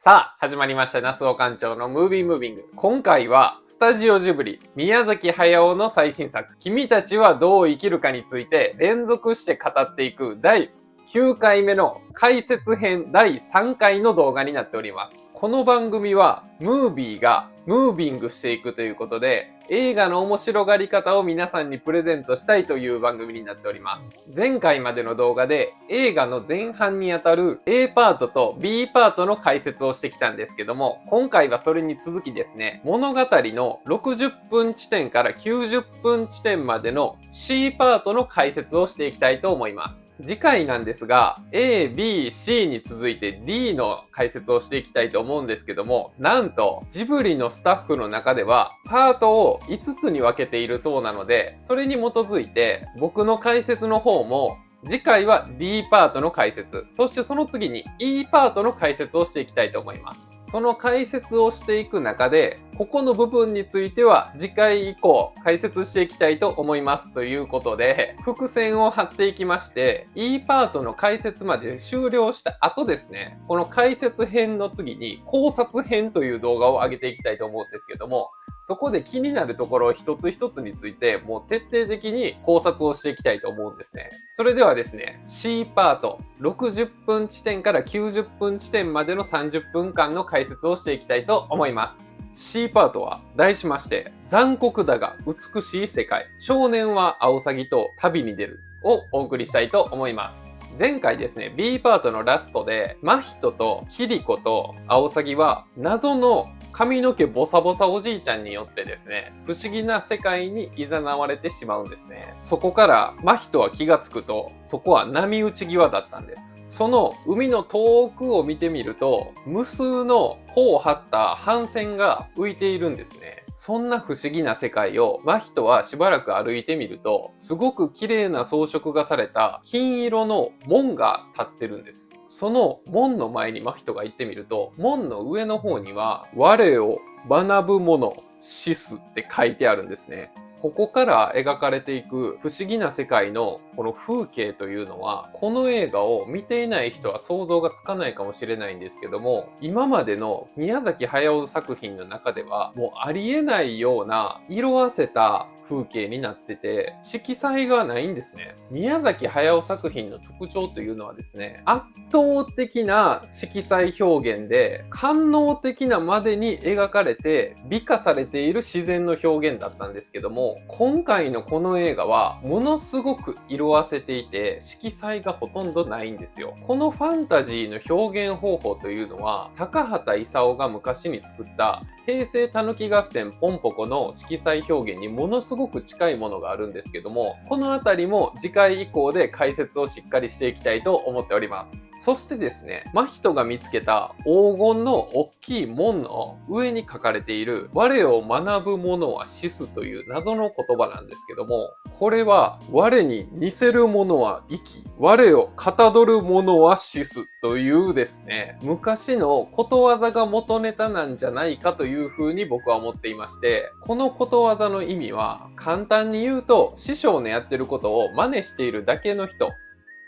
さあ、始まりました。那須尾館長のムービームービング。今回は、スタジオジブリ、宮崎駿の最新作、君たちはどう生きるかについて、連続して語っていく第9回目の解説編第3回の動画になっております。この番組は、ムービーがムービングしていくということで、映画の面白がり方を皆さんにプレゼントしたいという番組になっております。前回までの動画で映画の前半にあたる A パートと B パートの解説をしてきたんですけども、今回はそれに続きですね、物語の60分地点から90分地点までの C パートの解説をしていきたいと思います。次回なんですが、A、B、C に続いて D の解説をしていきたいと思うんですけども、なんとジブリのスタッフの中ではパートを5つに分けているそうなので、それに基づいて僕の解説の方も次回は D パートの解説、そしてその次に E パートの解説をしていきたいと思います。その解説をしていく中で、ここの部分については次回以降解説していきたいと思いますということで、伏線を張っていきまして、E パートの解説まで終了した後ですね、この解説編の次に考察編という動画を上げていきたいと思うんですけども、そこで気になるところ一つ一つについてもう徹底的に考察をしていきたいと思うんですね。それではですね、C パート60分地点から90分地点までの30分間の解説をしていきたいと思います。C パートは題しまして、残酷だが美しい世界、少年はアオサギと旅に出るをお送りしたいと思います。前回ですね、B パートのラストで、真人とキリコとアオサギは謎の髪の毛ボサボサおじいちゃんによってですね、不思議な世界に誘われてしまうんですね。そこから真人は気がつくと、そこは波打ち際だったんです。その海の遠くを見てみると、無数の帆を張った帆船が浮いているんですね。そんな不思議な世界を真人はしばらく歩いてみると、すごく綺麗な装飾がされた金色の門が立ってるんです。その門の前に真人が行ってみると、門の上の方には、我を学ぶ者、死すって書いてあるんですね。ここから描かれていく不思議な世界のこの風景というのは、この映画を見ていない人は想像がつかないかもしれないんですけども、今までの宮崎駿作品の中ではもうありえないような色あせた風景になってて、色彩がないんですね。宮崎駿作品の特徴というのはですね、圧倒的な色彩表現で、官能的なまでに描かれて、美化されている自然の表現だったんですけども、今回のこの映画は、ものすごく色あせていて、色彩がほとんどないんですよ。このファンタジーの表現方法というのは、高畑勲が昔に作った平成たぬき合戦ポンポコの色彩表現にものすごく近いものがあるんですけども、このあたりも次回以降で解説をしっかりしていきたいと思っております。そしてですね、真人が見つけた黄金の大きい門の上に書かれている我を学ぶ者は死すという謎の言葉なんですけども、これは我に似せる者は生き、我をかたどる者は死すというですね、昔のことわざが元ネタなんじゃないかというふうに僕は思っていまして、このことわざの意味は簡単に言うと、師匠のやってることを真似しているだけの人、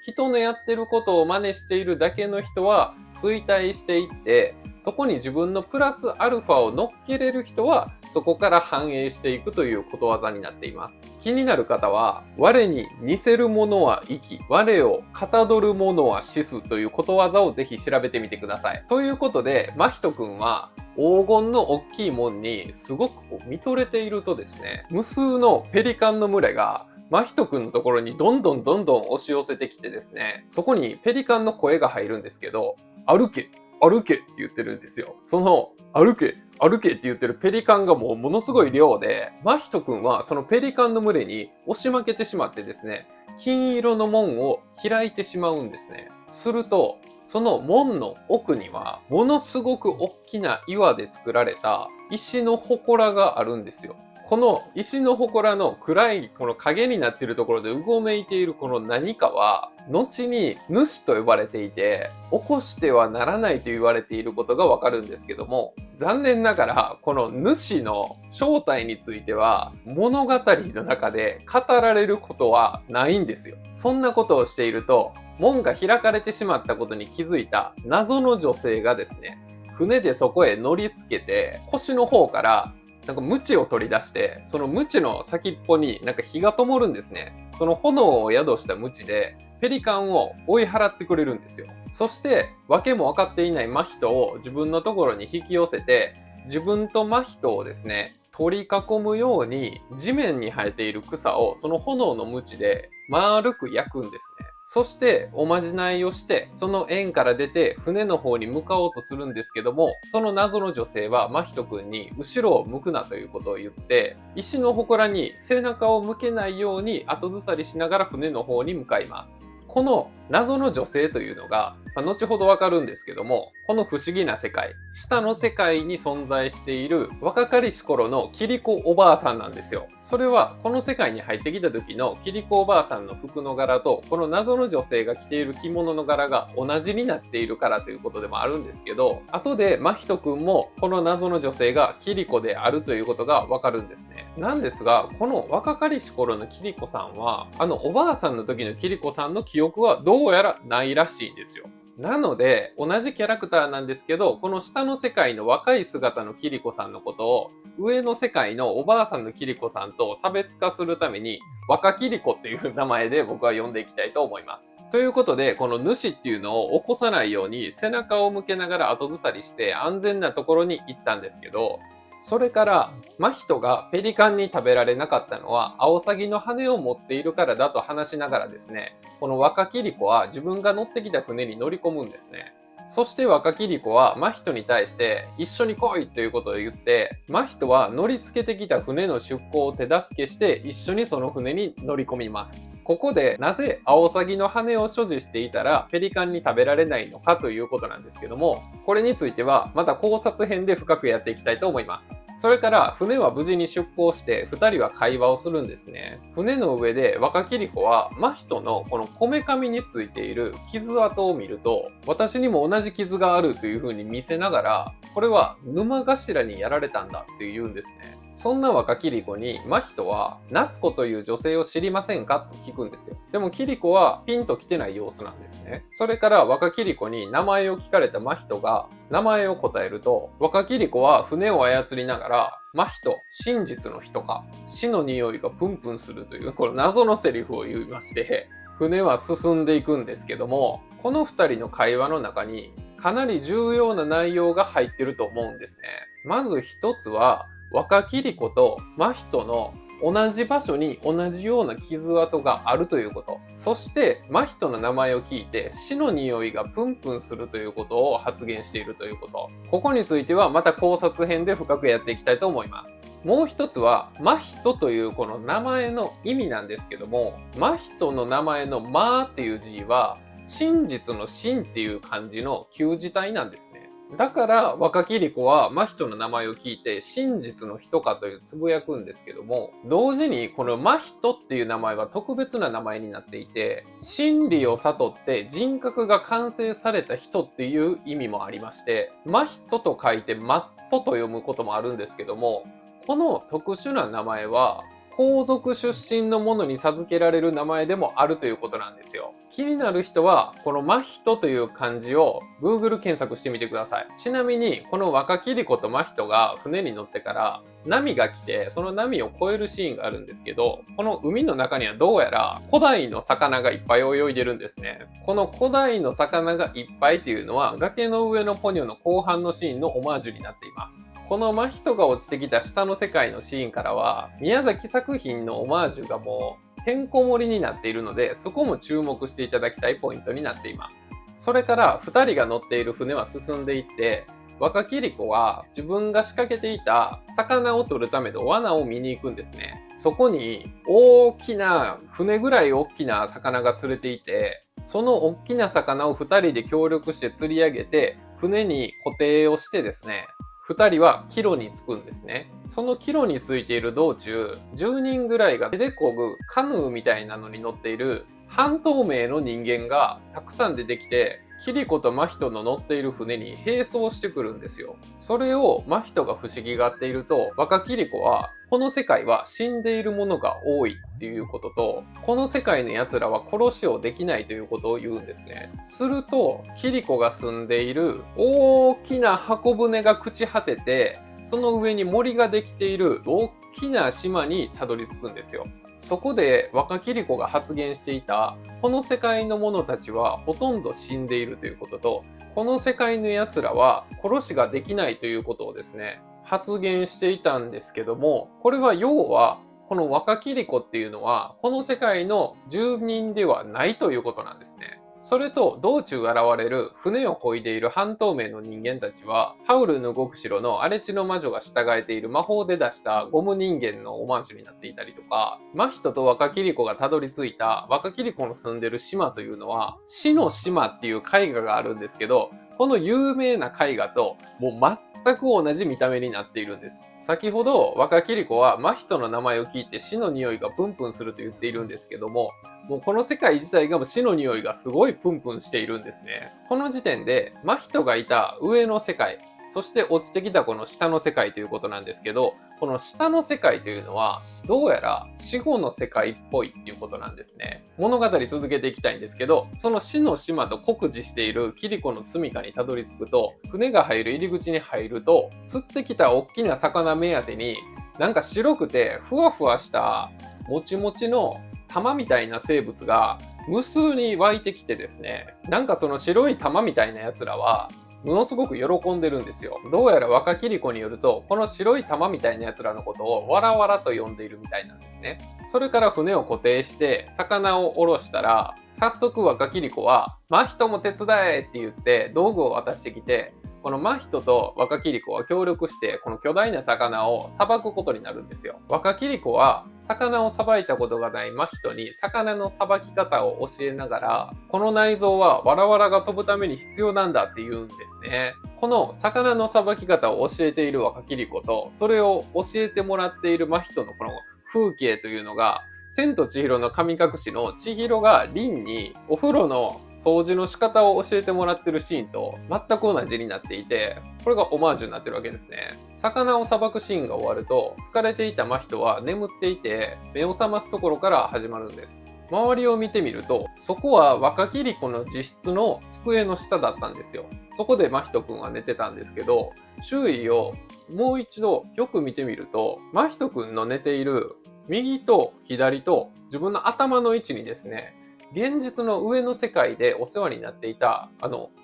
人のやってることを真似しているだけの人は衰退していって、そこに自分のプラスアルファを乗っけれる人はそこから反映していくということわざになっています。気になる方は、我に似せる者は生き、我をかたどる者は死すということわざをぜひ調べてみてください。ということで、真人くんは黄金の大きい門にすごく見とれているとですね、無数のペリカンの群れが真人くんのところにどんどん押し寄せてきてですね、そこにペリカンの声が入るんですけど、歩け歩けって言ってるんですよ。その歩け歩けって言ってるペリカンがもうものすごい量で、真人くんはそのペリカンの群れに押し負けてしまってですね、金色の門を開いてしまうんですね。すると、その門の奥には、ものすごく大きな岩で作られた石の祠があるんですよ。この石の祠の暗いこの影になっているところでうごめいているこの何かは、後に主と呼ばれていて、起こしてはならないと言われていることがわかるんですけども、残念ながらこの主の正体については物語の中で語られることはないんですよ。そんなことをしていると、門が開かれてしまったことに気づいた謎の女性がですね、船でそこへ乗り付けて、腰の方からなんか鞭を取り出して、その鞭の先っぽになんか火が灯るんですね。その炎を宿した鞭で、ペリカンを追い払ってくれるんですよ。そして、訳も分かっていない真人を自分のところに引き寄せて、自分と真人をですね、取り囲むように地面に生えている草をその炎の鞭で丸く焼くんですね。そしておまじないをして、その円から出て船の方に向かおうとするんですけども、その謎の女性は真人くんに後ろを向くなということを言って、石の祠に背中を向けないように後ずさりしながら船の方に向かいます。この謎の女性というのが、後ほどわかるんですけども、この不思議な世界、下の世界に存在している若かりし頃のキリコおばあさんなんですよ。それはこの世界に入ってきた時のキリコおばあさんの服の柄と、この謎の女性が着ている着物の柄が同じになっているからということでもあるんですけど、後で真人くんもこの謎の女性がキリコであるということがわかるんですね。なんですが、この若かりし頃のキリコさんは、おばあさんの時のキリコさんの記憶はどうやらないらしいんですよ。なので、同じキャラクターなんですけど、この下の世界の若い姿のキリコさんのことを、上の世界のおばあさんのキリコさんと差別化するために、若キリコっていう名前で僕は呼んでいきたいと思います。ということで、この主っていうのを起こさないように背中を向けながら後ずさりして安全なところに行ったんですけど、それから、真人がペリカンに食べられなかったのは、アオサギの羽を持っているからだと話しながらですね、この若キリコは自分が乗ってきた船に乗り込むんですね。そして若キリコは真人に対して一緒に来いということを言って、真人は乗り付けてきた船の出港を手助けして一緒にその船に乗り込みます。ここでなぜアオサギの羽を所持していたらペリカンに食べられないのかということなんですけども、これについてはまた考察編で深くやっていきたいと思います。それから船は無事に出港して二人は会話をするんですね。船の上で若キリコは真人のこのこめかみについている傷跡を見ると、私にも同じ傷があるという風に見せながら、これは沼頭にやられたんだって言うんですね。そんな若キリコに真人は夏子という女性を知りませんかと聞くんですよ。でもキリコはピンと来てない様子なんですね。それから若キリコに名前を聞かれた真人が名前を答えると、若キリコは船を操りながら真人、真実の人か、死の匂いがプンプンするというこの謎のセリフを言いまして、船は進んでいくんですけども、この二人の会話の中にかなり重要な内容が入ってると思うんですね。まず一つは、若キリコと真人の同じ場所に同じような傷跡があるということ。そして、真人の名前を聞いて死の匂いがプンプンするということを発言しているということ。ここについてはまた考察編で深くやっていきたいと思います。もう一つは、真人というこの名前の意味なんですけども、真人の名前のマーっていう字は、真実の真っていう漢字の旧字体なんですね。だから若キリコは真人の名前を聞いて真実の人かというつぶやくんですけども、同時にこの真人っていう名前は特別な名前になっていて、真理を悟って人格が完成された人っていう意味もありまして、真人と書いてマットと読むこともあるんですけども、この特殊な名前は皇族出身の者に授けられる名前でもあるということなんですよ。気になる人は、この真人という漢字を Google 検索してみてください。ちなみに、この若キリコと真人が船に乗ってから波が来て、その波を越えるシーンがあるんですけど、この海の中にはどうやら古代の魚がいっぱい泳いでるんですね。この古代の魚がいっぱいっていうのは、崖の上のポニョの後半のシーンのオマージュになっています。この真人が落ちてきた下の世界のシーンからは、宮崎作品のオマージュがもうてんこ盛りになっているので、そこも注目していただきたいポイントになっています。それから2人が乗っている船は進んでいって、若キリコは自分が仕掛けていた魚を取るための罠を見に行くんですね。そこに大きな船ぐらい大きな魚が釣れていて、その大きな魚を2人で協力して釣り上げて船に固定をしてですね、2人は帰路に着くんですね。その帰路についている道中、10人ぐらいが手で漕ぐカヌーみたいなのに乗っている半透明の人間がたくさん出てきて、キリコと真人の乗っている船に並走してくるんですよ。それを真人が不思議がっていると、若キリコは、この世界は死んでいるものが多いっていうことと、この世界の奴らは殺しをできないということを言うんですね。すると、キリコが住んでいる大きな箱舟が朽ち果てて、その上に森ができている大きな島にたどり着くんですよ。そこで若キリコが発言していた、この世界の者たちはほとんど死んでいるということと、この世界の奴らは殺しができないということをですね、発言していたんですけども、これは要は、この若キリコっていうのは、この世界の住人ではないということなんですね。それと、道中現れる船を漕いでいる半透明の人間たちは、ハウルの動く城の荒地の魔女が従えている魔法で出したゴム人間のオマージュになっていたりとか、真人と若キリコがたどり着いた若キリコの住んでる島というのは、死の島っていう絵画があるんですけど、この有名な絵画ともう全く同じ見た目になっているんです。先ほど若キリコは真人の名前を聞いて死の匂いがプンプンすると言っているんですけども、もうこの世界自体が死の匂いがすごいプンプンしているんですね。この時点で真人がいた上の世界、そして落ちてきたこの下の世界ということなんですけど、この下の世界というのはどうやら死後の世界っぽいっていうことなんですね。物語続けていきたいんですけど、その死の島と酷似しているキリコの住処にたどり着くと、船が入る入り口に入ると、釣ってきた大きな魚目当てに、なんか白くてふわふわしたもちもちの玉みたいな生物が無数に湧いてきてですね、なんかその白い玉みたいな奴らはものすごく喜んでるんですよ。どうやら若キリコによると、この白い玉みたいな奴らのことをわらわらと呼んでいるみたいなんですね。それから船を固定して魚を下ろしたら、早速若キリコは、真人も手伝えって言って道具を渡してきて、この真人と若キリコは協力してこの巨大な魚をさばくことになるんですよ。若キリコは魚をさばいたことがない真人に魚のさばき方を教えながら、この内臓はわらわらが飛ぶために必要なんだって言うんですね。この魚のさばき方を教えている若キリコと、それを教えてもらっている真人のこの風景というのが、千と千尋の神隠しの千尋が凛にお風呂の掃除の仕方を教えてもらってるシーンと全く同じになっていて、これがオマージュになってるわけですね。魚をさばくシーンが終わると、疲れていた真人は眠っていて、目を覚ますところから始まるんです。周りを見てみると、そこは若キリコの自室の机の下だったんですよ。そこで真人くんは寝てたんですけど、周囲をもう一度よく見てみると、真人くんの寝ている右と左と自分の頭の位置にですね、現実の上の世界でお世話になっていた、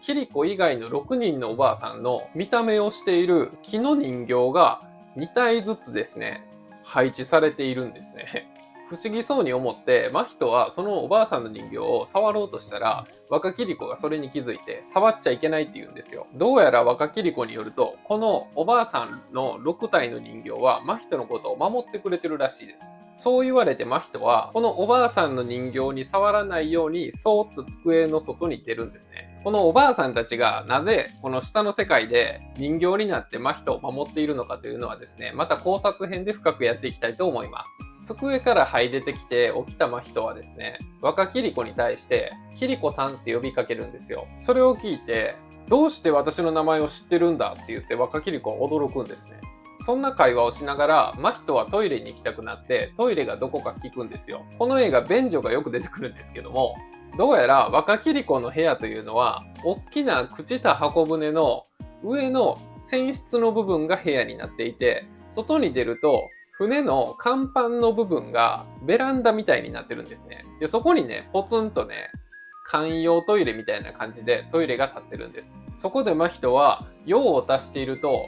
キリコ以外の6人のおばあさんの見た目をしている木の人形が2体ずつですね、配置されているんですね。不思議そうに思って、真人はそのおばあさんの人形を触ろうとしたら、若キリコがそれに気づいて、触っちゃいけないって言うんですよ。どうやら若キリコによると、このおばあさんの6体の人形は、真人のことを守ってくれてるらしいです。そう言われて真人は、このおばあさんの人形に触らないように、そーっと机の外に出るんですね。このおばあさんたちがなぜこの下の世界で人形になって真人を守っているのかというのはですね、また考察編で深くやっていきたいと思います。机から這い出てきて起きた真人はですね、若キリコに対して、キリコさんって呼びかけるんですよ。それを聞いて、どうして私の名前を知ってるんだって言って若キリコは驚くんですね。そんな会話をしながら、真人はトイレに行きたくなって、トイレがどこか聞くんですよ。この映画、便所がよく出てくるんですけども、どうやら若キリコの部屋というのは、大きな朽ちた箱舟の上の船室の部分が部屋になっていて、外に出ると、船の甲板の部分がベランダみたいになってるんですね。で、そこにね、ポツンとね、簡易トイレみたいな感じでトイレが立ってるんです。そこで真人は用を足していると、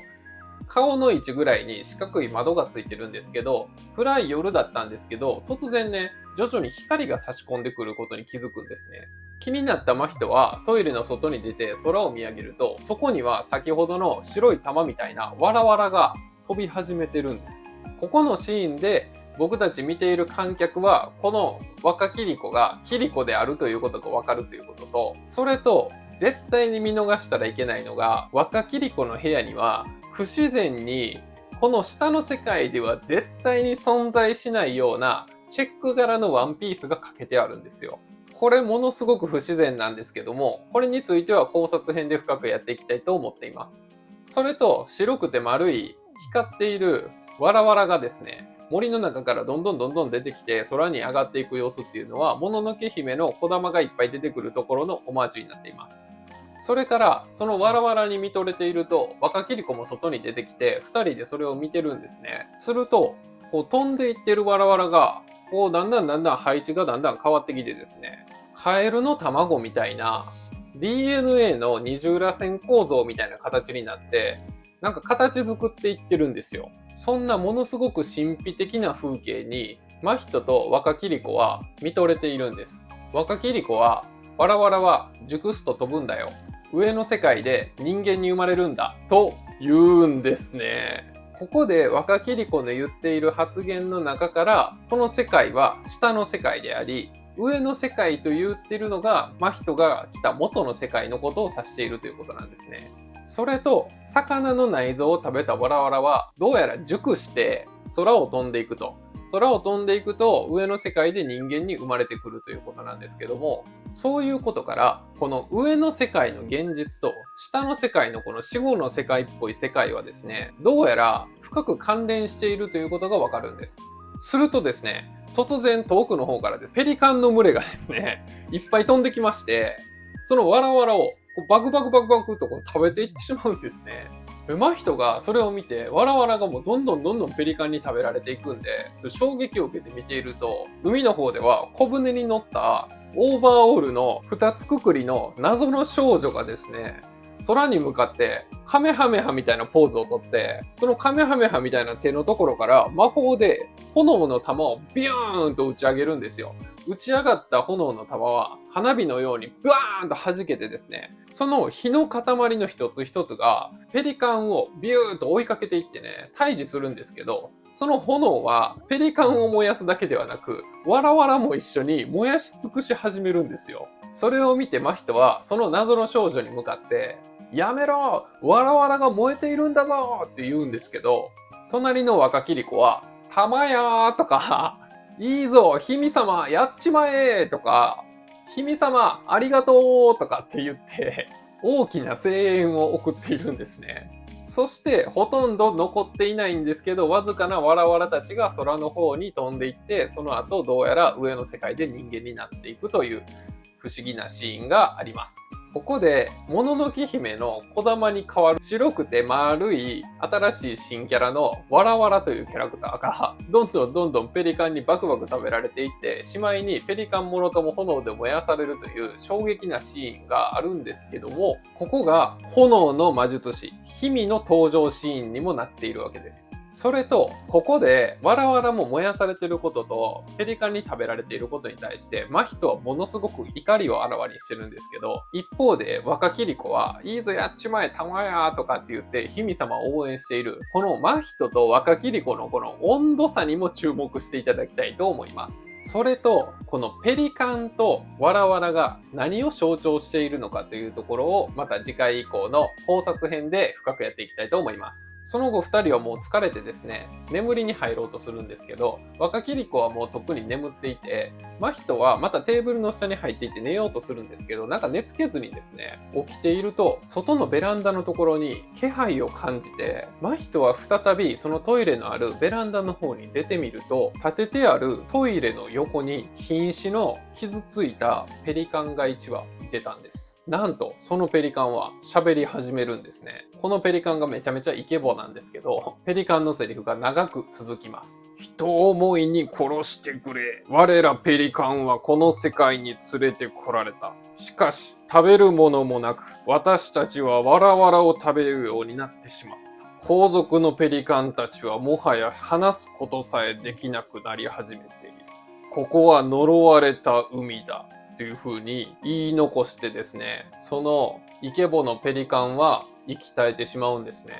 顔の位置ぐらいに四角い窓がついてるんですけど、暗い夜だったんですけど、突然ね、徐々に光が差し込んでくることに気づくんですね。気になった真人はトイレの外に出て空を見上げると、そこには先ほどの白い玉みたいなわらわらが飛び始めてるんです。ここのシーンで僕たち見ている観客は、この若キリコがキリコであるということがわかるということと、それと絶対に見逃したらいけないのが、若キリコの部屋には不自然にこの下の世界では絶対に存在しないようなチェック柄のワンピースがかけてあるんですよ。これものすごく不自然なんですけども、これについては考察編で深くやっていきたいと思っています。それと白くて丸い光っているわらわらがですね、森の中からどんどん出てきて空に上がっていく様子っていうのは、もののけ姫の小玉がいっぱい出てくるところのオマージュになっています。それから、そのわらわらに見とれていると、若きり子も外に出てきて、二人でそれを見てるんですね。すると、こう飛んでいってるわらわらが、こうだんだん配置がだんだん変わってきてですね、カエルの卵みたいな DNA の二重らせん構造みたいな形になって、なんか形作っていってるんですよ。そんなものすごく神秘的な風景に、真人と若きり子は見とれているんです。若きり子は、わらわらは熟すと飛ぶんだよ。上の世界で人間に生まれるんだ。と言うんですね。ここで若きり子の言っている発言の中から、この世界は下の世界であり、上の世界と言っているのが、真人が来た元の世界のことを指しているということなんですね。それと、魚の内臓を食べたわらわらは、どうやら熟して空を飛んでいくと。空を飛んでいくと上の世界で人間に生まれてくるということなんですけども、そういうことから、この上の世界の現実と下の世界のこの死後の世界っぽい世界はですね、どうやら深く関連しているということがわかるんです。するとですね、突然遠くの方からです、ペリカンの群れがですね、いっぱい飛んできまして、そのわらわらをバクとこう食べていってしまうんですね。真人がそれを見て、わらわらがもうどんどんペリカンに食べられていくんで、それ衝撃を受けて見ていると、海の方では小舟に乗ったオーバーオールの二つくくりの謎の少女がですね、空に向かってカメハメハみたいなポーズをとって、そのカメハメハみたいな手のところから魔法で炎の玉をビューンと打ち上げるんですよ。打ち上がった炎の玉は花火のようにブワーンと弾けてですね、その火の塊の一つ一つがペリカンをビューンと追いかけていってね、退治するんですけど、その炎はペリカンを燃やすだけではなく、わらわらも一緒に燃やし尽くし始めるんですよ。それを見て真人はその謎の少女に向かって、やめろ！わらわらが燃えているんだぞって言うんですけど、隣の若きり子は、玉やーとか、いいぞ、姫様、やっちまえとか、姫様、ありがとうとかって言って、大きな声援を送っているんですね。そして、ほとんど残っていないんですけど、わずかなわらわらたちが空の方に飛んでいって、その後、どうやら上の世界で人間になっていくという不思議なシーンがあります。ここで、もののけ姫の小玉に変わる白くて丸い新しい新キャラのわらわらというキャラクターが、どんどんペリカンにバクバク食べられていって、しまいにペリカンもろとも炎で燃やされるという衝撃なシーンがあるんですけども、ここが炎の魔術師、姫の登場シーンにもなっているわけです。それと、ここで、わらわらも燃やされていることと、ペリカンに食べられていることに対して、真人はものすごく怒りをあらわにしてるんですけど、一方で、若きり子は、いいぞやっちまえ、たまやーとかって言って、姫様を応援している、この真人と若きり子のこの温度差にも注目していただきたいと思います。それと、このペリカンとわらわらが何を象徴しているのかというところを、また次回以降の考察編で深くやっていきたいと思います。その後二人はもう疲れてですね、眠りに入ろうとするんですけど、若きり子はもうとっくに眠っていて、真人はまたテーブルの下に入っていって寝ようとするんですけど、なんか寝つけずにですね、起きていると、外のベランダのところに気配を感じて、真人は再びそのトイレのあるベランダの方に出てみると、立ててあるトイレの横に瀕死の傷ついたペリカンが1羽いてたんです。なんと、そのペリカンは喋り始めるんですね。このペリカンがめちゃめちゃイケボなんですけど、ペリカンのセリフが長く続きます。人思いに殺してくれ。我らペリカンはこの世界に連れてこられた。しかし、食べるものもなく、私たちはわらわらを食べるようになってしまった。皇族のペリカンたちはもはや話すことさえできなくなり始めている。ここは呪われた海だ。という風に言い残してですね、そのイケボのペリカンは息絶えてしまうんですね。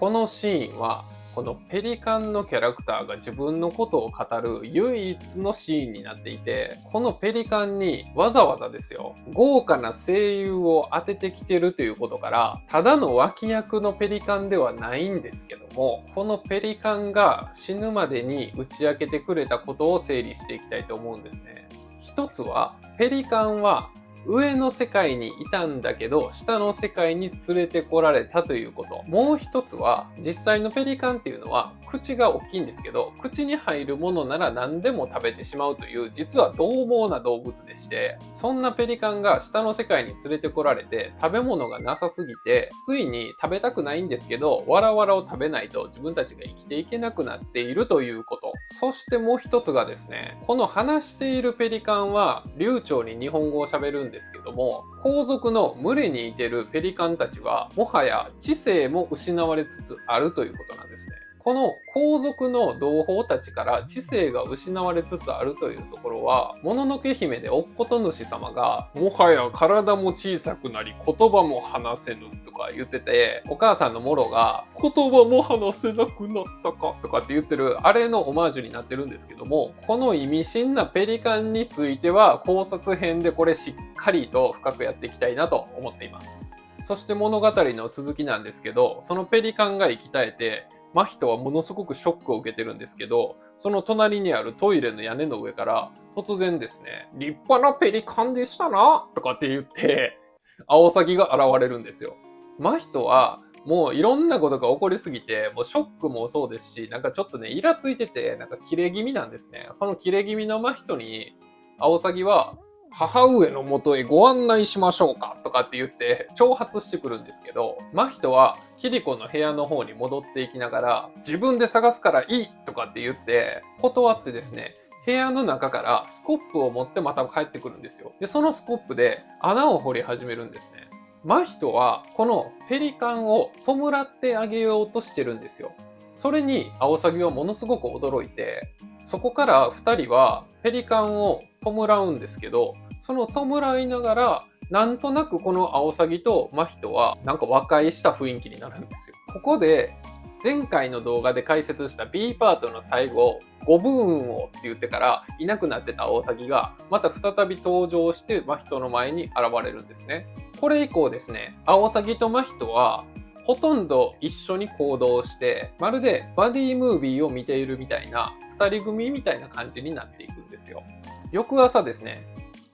このシーンは、このペリカンのキャラクターが自分のことを語る唯一のシーンになっていて、このペリカンにわざわざですよ、豪華な声優を当ててきてるということから、ただの脇役のペリカンではないんですけども、このペリカンが死ぬまでに打ち明けてくれたことを整理していきたいと思うんですね。一つは、ペリカンは上の世界にいたんだけど、下の世界に連れてこられたということ。もう一つは、実際のペリカンっていうのは、口が大きいんですけど、口に入るものなら何でも食べてしまうという、実は獰猛な動物でして、そんなペリカンが下の世界に連れてこられて、食べ物がなさすぎて、ついに食べたくないんですけど、わらわらを食べないと自分たちが生きていけなくなっているということ。そしてもう一つがですね、この話しているペリカンは、流暢に日本語を喋るんですけども、後続の群れにいてるペリカンたちは、もはや知性も失われつつあるということなんですね。この後続の同胞たちから知性が失われつつあるというところは、もののけ姫でおっこと主様が、もはや体も小さくなり言葉も話せぬとか言ってて、お母さんのモロが、言葉も話せなくなったかとかって言ってる、あれのオマージュになってるんですけども、この意味深なペリカンについては考察編でこれしっかりと深くやっていきたいなと思っています。そして物語の続きなんですけど、そのペリカンが生き絶えて、真人はものすごくショックを受けてるんですけど、その隣にあるトイレの屋根の上から突然ですね、立派なペリカンでしたなとかって言って、アオサギが現れるんですよ。真人はもういろんなことが起こりすぎて、もうショックもそうですし、なんかちょっとね、イラついてて、なんかキレ気味なんですね。このキレ気味の真人に、アオサギは、母上の元へご案内しましょうかとかって言って挑発してくるんですけど、真人はキリコの部屋の方に戻っていきながら、自分で探すからいいとかって言って断ってですね、部屋の中からスコップを持ってまた帰ってくるんですよ。で、そのスコップで穴を掘り始めるんですね。真人はこのペリカンを弔ってあげようとしてるんですよ。それにアオサギはものすごく驚いて、そこから二人はペリカンを弔うんですけど、その弔いながら、なんとなくこのアオサギと真人はなんか和解した雰囲気になるんですよ。ここで前回の動画で解説した B パートの最後、ご武運をって言ってからいなくなってたアオサギがまた再び登場して真人の前に現れるんですね。これ以降ですね、アオサギと真人はほとんど一緒に行動して、まるでバディムービーを見ているみたいな、二人組みたいな感じになっていくんですよ。翌朝ですね、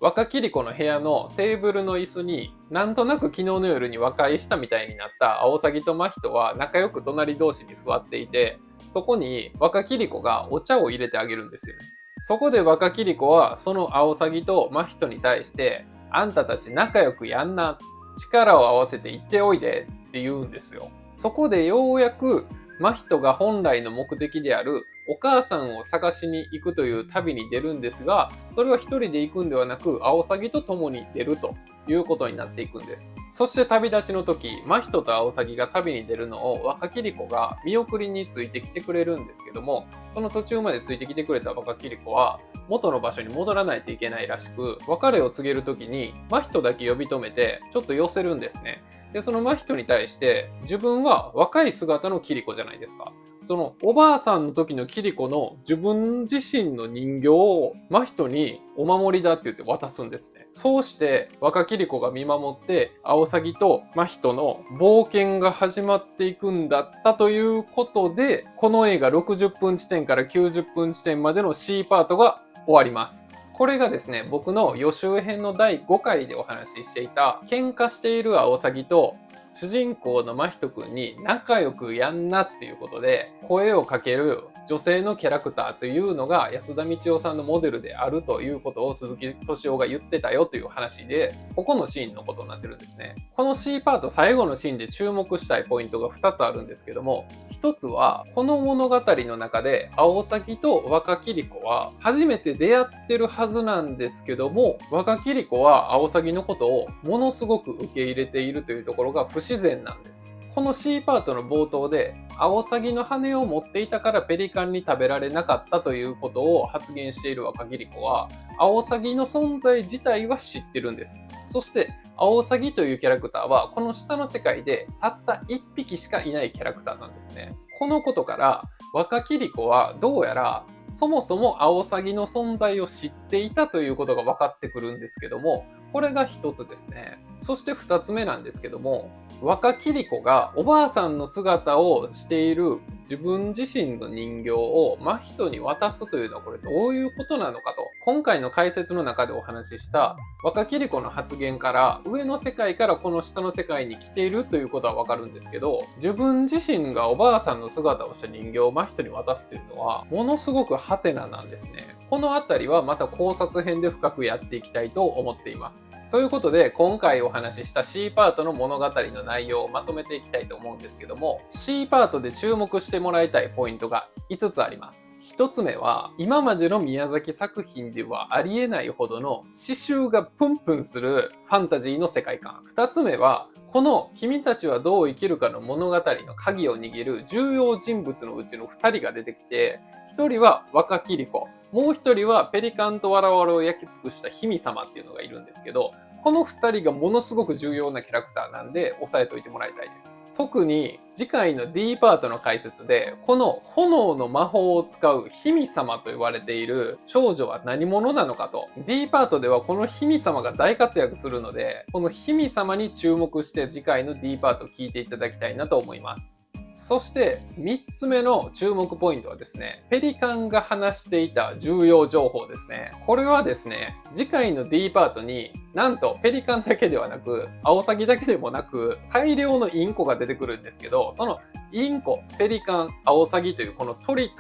若キリコの部屋のテーブルの椅子に、なんとなく昨日の夜に和解したみたいになったアオサギと真人は仲良く隣同士に座っていて、そこに若キリコがお茶を入れてあげるんですよね。そこで若キリコはそのアオサギと真人に対して、あんたたち仲良くやんな、力を合わせて行っておいでって言うんですよ。そこでようやく真人が本来の目的であるお母さんを探しに行くという旅に出るんですが、それは一人で行くんではなく、アオサギと共に出るということになっていくんです。そして旅立ちの時、真人とアオサギが旅に出るのを若キリコが見送りについてきてくれるんですけども、その途中までついてきてくれた若キリコは、元の場所に戻らないといけないらしく、別れを告げる時に真人だけ呼び止めて、ちょっと寄せるんですね。で、その真人に対して、自分は若い姿のキリコじゃないですか。そのおばあさんの時のキリコの自分自身の人形を真人にお守りだって言って渡すんですね。そうして若キリコが見守ってアオサギと真人の冒険が始まっていくんだったということで、この映画60分地点から90分地点までの C パートが終わります。これがですね、僕の予習編の第5回でお話ししていた喧嘩しているアオサギと主人公の真人くんに仲良くやんなっていうことで声をかける女性のキャラクターというのが安田道夫さんのモデルであるということを鈴木敏夫が言ってたよという話で、ここのシーンのことになってるんですね。この C パート最後のシーンで注目したいポイントが2つあるんですけども、1つはこの物語の中でアオサギと若キリコは初めて出会ってるはずなんですけども、若キリコはアオサギのことをものすごく受け入れているというところが不自然なんです。この C パートの冒頭で、アオサギの羽を持っていたからペリカンに食べられなかったということを発言している若キリコは、アオサギの存在自体は知ってるんです。そして、アオサギというキャラクターは、この下の世界でたった1匹しかいないキャラクターなんですね。このことから、若キリコはどうやら、そもそもアオサギの存在を知っていたということが分かってくるんですけども、これが一つですね。そして二つ目なんですけども、若桐子がおばあさんの姿をしている自分自身の人形を真人に渡すというのはこれどういうことなのかと、今回の解説の中でお話しした若桐子の発言から上の世界からこの下の世界に来ているということはわかるんですけど、自分自身がおばあさんの姿をした人形を真人に渡すというのはものすごくハテナなんですね。このあたりはまた考察編で深くやっていきたいと思っています。ということで今回お話しした C パートの物語の内容をまとめていきたいと思うんですけども、 C パートで注目してもらいたいポイントが5つあります。1つ目は今までの宮崎作品ではありえないほどの刺繍がプンプンするファンタジーの世界観。2つ目はこの君たちはどう生きるかの物語の鍵を握る重要人物のうちの2人が出てきて、1人は若桐子、もう1人はペリカンとわらわらを焼き尽くした姫様っていうのがいるんですけど、この2人がものすごく重要なキャラクターなんで押さえておいてもらいたいです。特に次回の D パートの解説でこの炎の魔法を使う姫様と言われている少女は何者なのかと、 D パートではこの姫様が大活躍するので、この姫様に注目して次回の D パートを聞いていただきたいなと思います。そして3つ目の注目ポイントはですね、ペリカンが話していた重要情報ですね。これはですね、次回の D パートになんとペリカンだけではなくアオサギだけでもなく大量のインコが出てくるんですけど、そのインコ、ペリカン、アオサギというこの鳥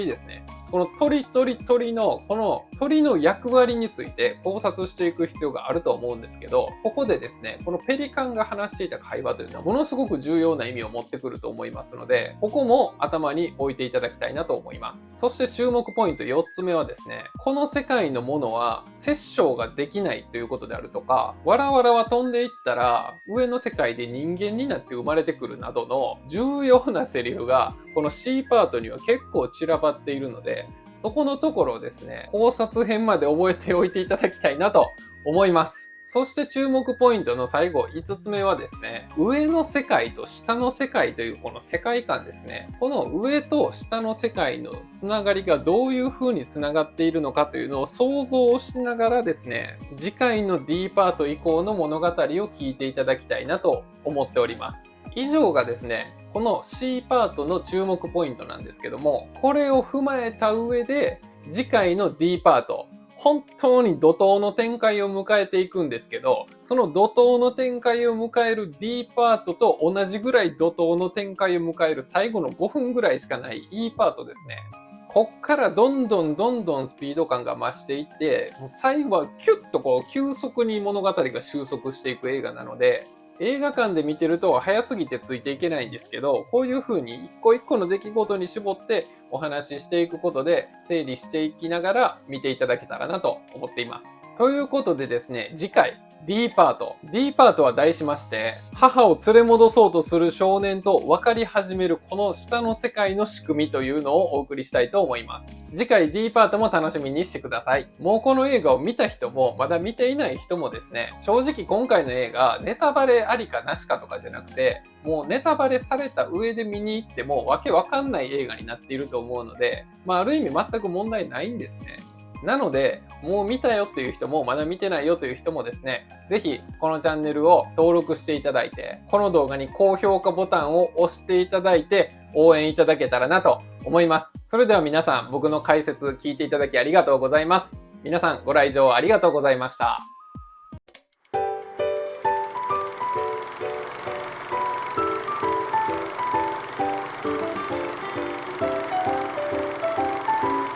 ですね。この鳥のこの鳥の役割について考察していく必要があると思うんですけど、ここでですね、このペリカンが話していた会話というのはものすごく重要な意味を持ってくると思いますので、ここも頭に置いていただきたいなと思います。そして注目ポイント4つ目はですね、この世界のものは殺生ができないということであるとか、わらわらは飛んでいったら上の世界で人間になって生まれてくるなどの重要なセリフがこの C パートには結構散らばっているので、そこのところをですね、考察編まで覚えておいていただきたいなと思います。そして注目ポイントの最後5つ目はですね、上の世界と下の世界というこの世界観ですね。この上と下の世界のつながりがどういう風につながっているのかというのを想像しながらですね、次回の D パート以降の物語を聞いていただきたいなと思っております。以上がですね、この C パートの注目ポイントなんですけども、これを踏まえた上で次回の D パート、本当に怒涛の展開を迎えていくんですけど、その怒涛の展開を迎える D パートと同じぐらい怒涛の展開を迎える最後の5分ぐらいしかない E パートですね。こっからどんどんスピード感が増していって、もう最後はキュッと急速に物語が収束していく映画なので、映画館で見てると早すぎてついていけないんですけど、こういう風に一個一個の出来事に絞ってお話ししていくことで整理していきながら見ていただけたらなと思っています。ということでですね、次回D パート。D パートは題しまして、母を連れ戻そうとする少年と分かり始めるこの下の世界の仕組みというのをお送りしたいと思います。次回 D パートも楽しみにしてください。もうこの映画を見た人もまだ見ていない人もですね、正直今回の映画ネタバレありかなしかとかじゃなくて、もうネタバレされた上で見に行ってもわけわかんない映画になっていると思うので、ある意味全く問題ないんですね。なので、もう見たよっていう人も、まだ見てないよという人もですね、ぜひこのチャンネルを登録していただいて、この動画に高評価ボタンを押していただいて、応援いただけたらなと思います。それでは皆さん、僕の解説聞いていただきありがとうございます。皆さんご来場ありがとうございました。